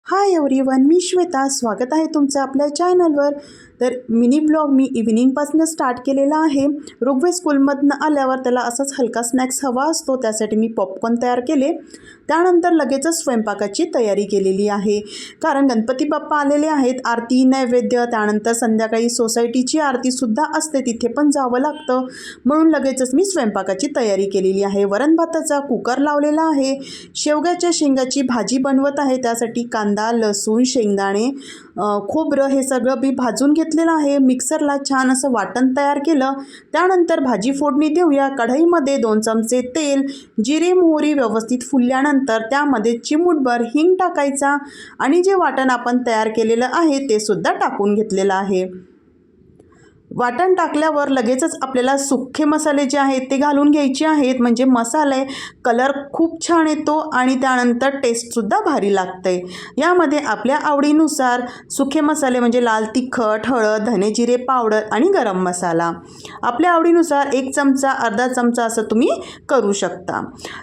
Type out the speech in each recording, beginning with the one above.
Hi everyone, मी श्वेता. स्वागत आहे तुमचं आपल्या चॅनलवर. तर मिनी ब्लॉग मी इव्हिनिंगपासून स्टार्ट केलेला आहे. ऋग्वेद स्कूलमधनं आल्यावर त्याला असाच हलका स्नॅक्स हवा असतो, त्यासाठी मी पॉपकॉर्न तयार केले. त्यानंतर लगेचच स्वयंपाकाची तयारी केलेली आहे, कारण गणपती बाप्पा आलेले आहेत. आरती, नैवेद्य, त्यानंतर संध्याकाळी सोसायटीची आरतीसुद्धा असते, तिथे पण जावं लागतं. म्हणून लगेचच मी स्वयंपाकाची तयारी केलेली आहे. वरण भाताचा कुकर लावलेला आहे. शेवग्याच्या शेंगाची भाजी बनवत आहे, त्यासाठी कांदा, लसूण, शेंगदाणे, खोबरं हे सगळं मी भाजून घेतलेलं आहे. मिक्सरला छान असं वाटण तयार केलं. त्यानंतर भाजी फोडणी देऊया. कढईमध्ये 2 चमचे तेल, जिरे मोहरी व्यवस्थित फुलल्यानंतर त्यामध्ये चिमूटभर हिंग टाकायचा आणि जे वाटण आपण तयार केलेलं आहे ते सुद्धा टाकून घेतलेलं आहे. वाटण टाकल्यावर लगेचच आपल्याला सुखे मसाले जे आहेत ते घालून घ्यायचे आहेत, म्हणजे मसाले कलर खूप छान येतो आणि त्यानंतर टेस्टसुद्धा भारी लागते. यामध्ये आपल्या आवडीनुसार सुखे मसाले म्हणजे लाल तिखट, हळद, धने जिरे पावडर आणि गरम मसाला आपल्या आवडीनुसार 1 चमचा, अर्धा चमचा असं तुम्ही करू शकता.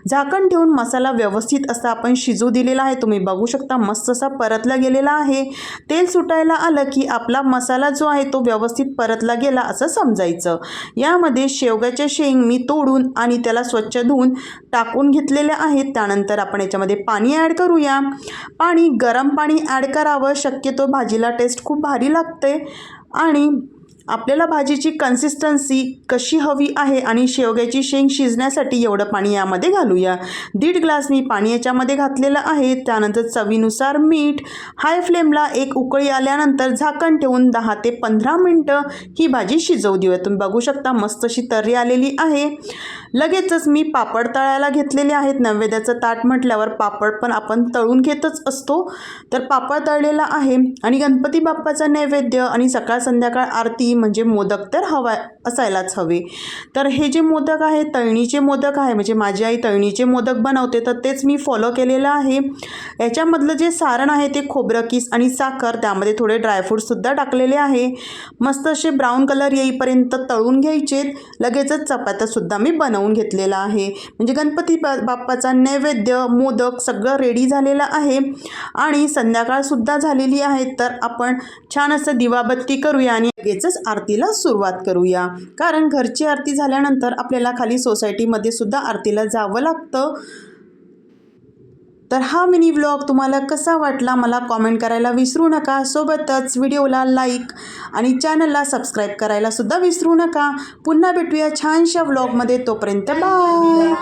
झाकण ठेवून मसाला व्यवस्थित असा आपण शिजू दिलेला आहे. तुम्ही बघू शकता मस्त असा परतला गेलेला आहे. तेल सुटायला आलं की आपला मसाला जो आहे तो व्यवस्थित परतला गेला असं समजायचं. यामध्ये शेवग्याचे शेंग मी तोडून आणि त्याला स्वच्छ धुवून टाकून घेतलेले आहेत. त्यानंतर आपण याच्यामध्ये पाणी ॲड करूया. पाणी गरम पाणी ॲड करावं, शक्यतो भाजीला टेस्ट खूप भारी लागते. आणि आपल्याला भाजीची कन्सिस्टन्सी कशी हवी आहे आणि शेवग्याची शेंग शिजण्यासाठी एवढं पाणी यामध्ये घालूया. 1.5 ग्लास मी पाणी याच्यामध्ये घातलेलं आहे. त्यानंतर चवीनुसार मीठ. हाय फ्लेमला 1 उकळी आल्यानंतर झाकण ठेवून 10 ते 15 मिनटं ही भाजी शिजवू देऊया. तुम्ही बघू शकता मस्त अशी तर्री आलेली आहे. लगेचच मी पापड तळायला घेतलेले आहेत. नैवेद्याचं ताट म्हटल्यावर पापड पण आपण तळून घेतच असतो. तर पापड तळलेला आहे आणि गणपती बाप्पाचा नैवेद्य आणि सकाळ संध्याकाळ आरती म्हणजे मोदक तर असायलाच हवे. तर हे जे मोदक आहे तळणीचे मोदक आहे, म्हणजे माझी आई तळणीचे मोदक बनवते, तर तेच मी फॉलो केलेलं आहे. याच्यामधलं जे सारण आहे ते खोबरं किस आणि साखर, त्यामध्ये थोडे ड्रायफ्रूटसुद्धा टाकलेले आहे. मस्त असे ब्राऊन कलर येईपर्यंत तळून घ्यायचे. लगेचच चपात्यासुद्धा मी बनवून घेतलेला आहे. म्हणजे गणपती बाप्पाचा नैवेद्य मोदक सगळं रेडी झालेलं आहे आणि संध्याकाळसुद्धा झालेली आहे. तर आपण छान असं दिवाबत्ती करूया आणि लगेचच आरतीला सुरुवात करूया, कारण घरची आरती झाल्यानंतर आपल्याला खाली सोसायटीमध्ये सुद्धा आरतीला जावं लागतं. तर हा मिनी व्लॉग तुम्हाला कसा वाटला मला कॉमेंट करायला विसरू नका. सोबतच व्हिडिओला लाईक आणि चॅनलला सबस्क्राईब करायला सुद्धा विसरू नका. पुन्हा भेटूया छानशा व्लॉगमध्ये. तोपर्यंत बाय.